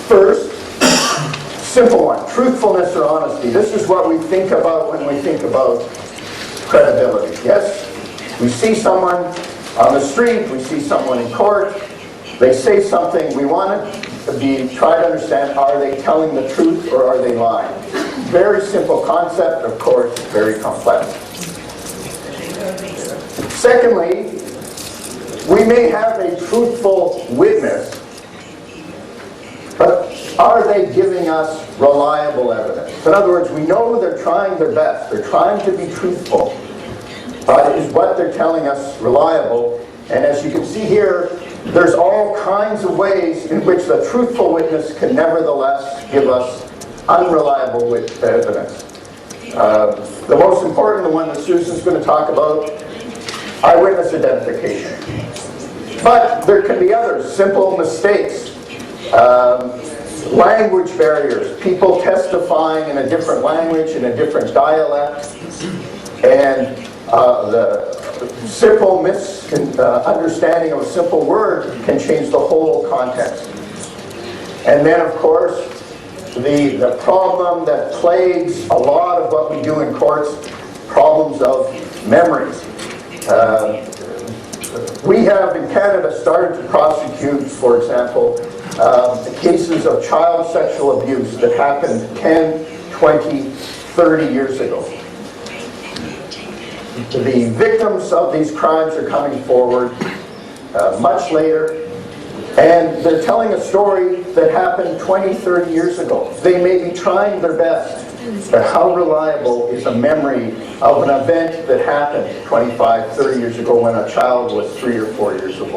First, simple one, truthfulness or honesty. This is what we think about when we think about credibility. Yes, we see someone on the street, we see someone in court, they say something, we want to try to understand, are they telling the truth or are they lying? Very simple concept, of course, very complex. Secondly, we may have a truthful witness, but are they giving us reliable evidence? In other words, we know they're trying their best, they're trying to be truthful, but is what they're telling us reliable? And as you can see here, there's all kinds of ways in which the truthful witness can nevertheless give us unreliable evidence. The most important, the one that Susan's going to talk about, eyewitness identification. But there can be others, simple mistakes, language barriers, people testifying in a different language, in a different dialect, and the simple misunderstanding of a simple word can change the whole context. And then, of course, the problem that plagues a lot of what we do in courts, problems of memory. We have in Canada started to prosecute, for example, cases of child sexual abuse that happened 10, 20, 30 years ago. The victims of these crimes are coming forward much later, and they're telling a story that happened 20, 30 years ago. They may be trying their best, but how reliable is a memory of an event that happened 25, 30 years ago when a child was 3 or 4 years of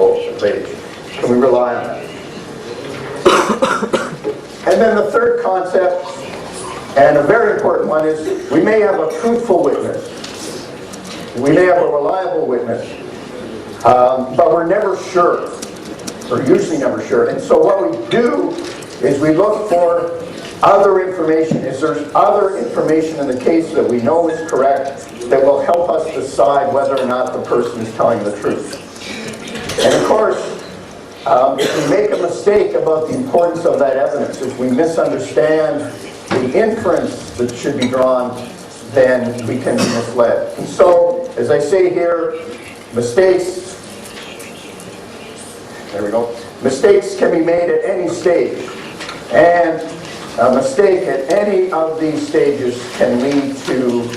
age? Can we rely on that? And then the third concept, and a very important one, is we may have a truthful witness. We may have a reliable witness, but we're never sure. We're usually never sure. And so what we do is we look for other information. Is there other information in the case that we know is correct that will help us decide whether or not the person is telling the truth? And of course, if we make a mistake about the importance of that evidence, if we misunderstand the inference that should be drawn, then we can be misled. And so, as I say here, mistakes, there we go, mistakes can be made at any stage. And a mistake at any of these stages can lead to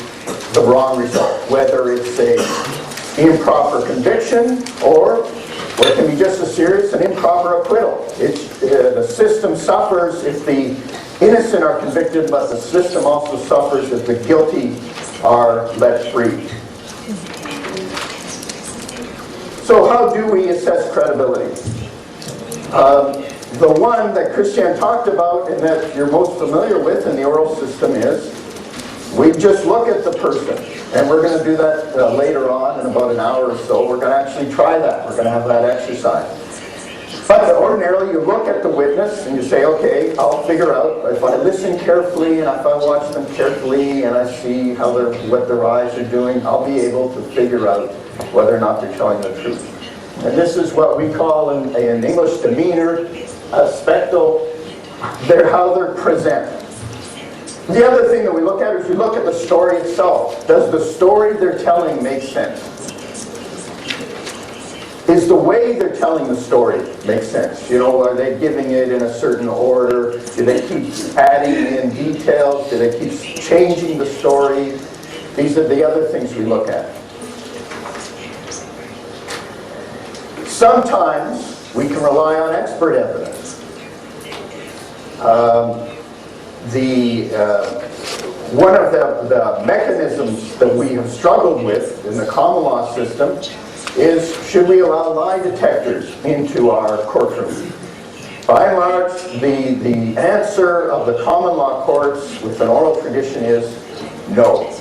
the wrong result, whether it's an improper conviction or it can be just as serious, an improper acquittal. The system suffers if the innocent are convicted, but the system also suffers if the guilty are let free. So how do we assess credibility? The one that Christian talked about and that you're most familiar with in the oral system is we just look at the person. And we're going to do that later on in about an hour or so. We're going to actually try that. We're going to have that exercise. But ordinarily you look at the witness and you say, okay, I'll figure out, if I listen carefully and if I watch them carefully and I see what their eyes are doing, I'll be able to figure out whether or not they're telling the truth. And this is what we call in English demeanor, aspecto, how they're presented. The other thing that we look at is we look at the story itself. Does the story they're telling make sense? Is the way they're telling the story make sense? You know, are they giving it in a certain order? Do they keep adding in details? Do they keep changing the story? These are the other things we look at. Sometimes we can rely on expert evidence. One of the mechanisms that we have struggled with in the common law system is, should we allow lie detectors into our courtroom? By and large, the answer of the common law courts with an oral tradition is no.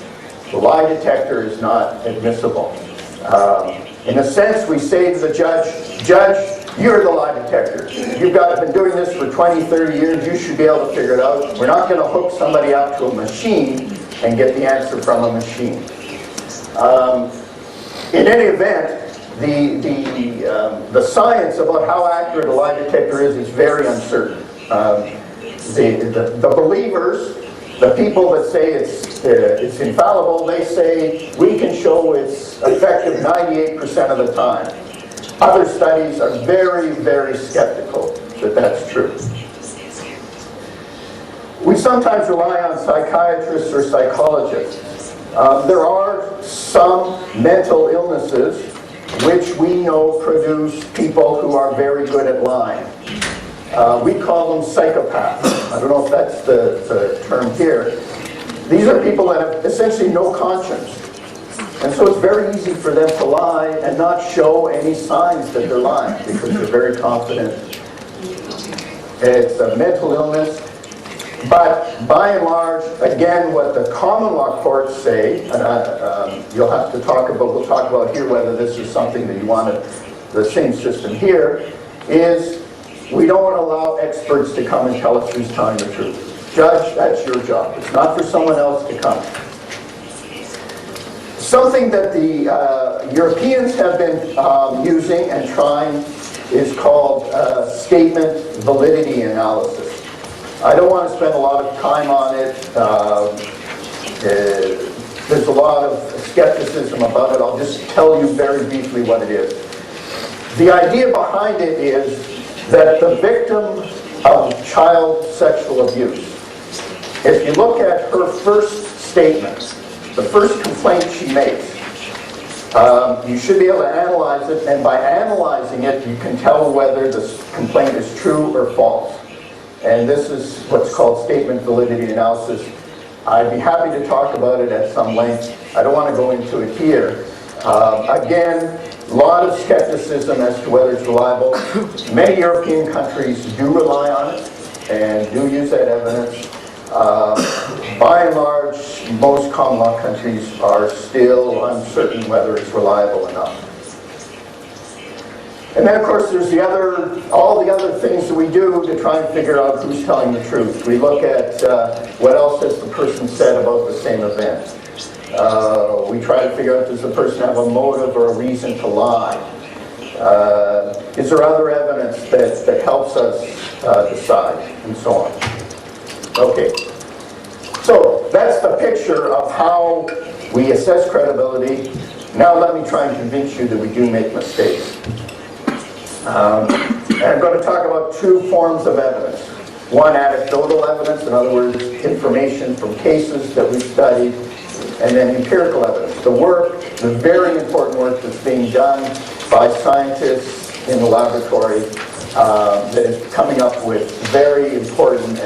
The lie detector is not admissible. In a sense, we say to the judge, you're the lie detector. You've been doing this for 20, 30 years. You should be able to figure it out. We're not going to hook somebody up to a machine and get the answer from a machine. In any event, the science about how accurate a lie detector is very uncertain. The believers, the people that say it's infallible, they say we can show it's effective 98% of the time. Other studies are very, very skeptical that that's true. We sometimes rely on psychiatrists or psychologists. There are some mental illnesses which we know produce people who are very good at lying. We call them psychopaths. I don't know if that's the term here. These are people that have essentially no conscience. And so it's very easy for them to lie and not show any signs that they're lying because they're very confident. It's a mental illness. But by and large, again, what the common law courts say, and we'll talk about here whether this is something that you want the same system here, is we don't allow experts to come and tell us who's telling the truth. Judge, that's your job. It's not for someone else to come. Something that the Europeans have been using and trying is called statement validity analysis. I don't want to spend a lot of time on it. There's a lot of skepticism about it. I'll just tell you very briefly what it is. The idea behind it is that the victim of child sexual abuse, if you look at her first statement, the first complaint she makes, you should be able to analyze it, and by analyzing it, you can tell whether the complaint is true or false. And this is what's called statement validity analysis. I'd be happy to talk about it at some length. I don't want to go into it here. Again, a lot of skepticism as to whether it's reliable. Many European countries do rely on it and do use that evidence. By and large, most common law countries are still uncertain whether it's reliable enough. And then, of course, there's all the other things that we do to try and figure out who's telling the truth. We look at what else has the person said about the same event. We try to figure out, does the person have a motive or a reason to lie? Is there other evidence that helps us decide, and so on. Okay. So that's the picture of how we assess credibility. Now let me try and convince you that we do make mistakes. And I'm going to talk about two forms of evidence. One, anecdotal evidence, in other words, information from cases that we've studied, and then empirical evidence, the very important work that's being done by scientists in the laboratory that is coming up with very important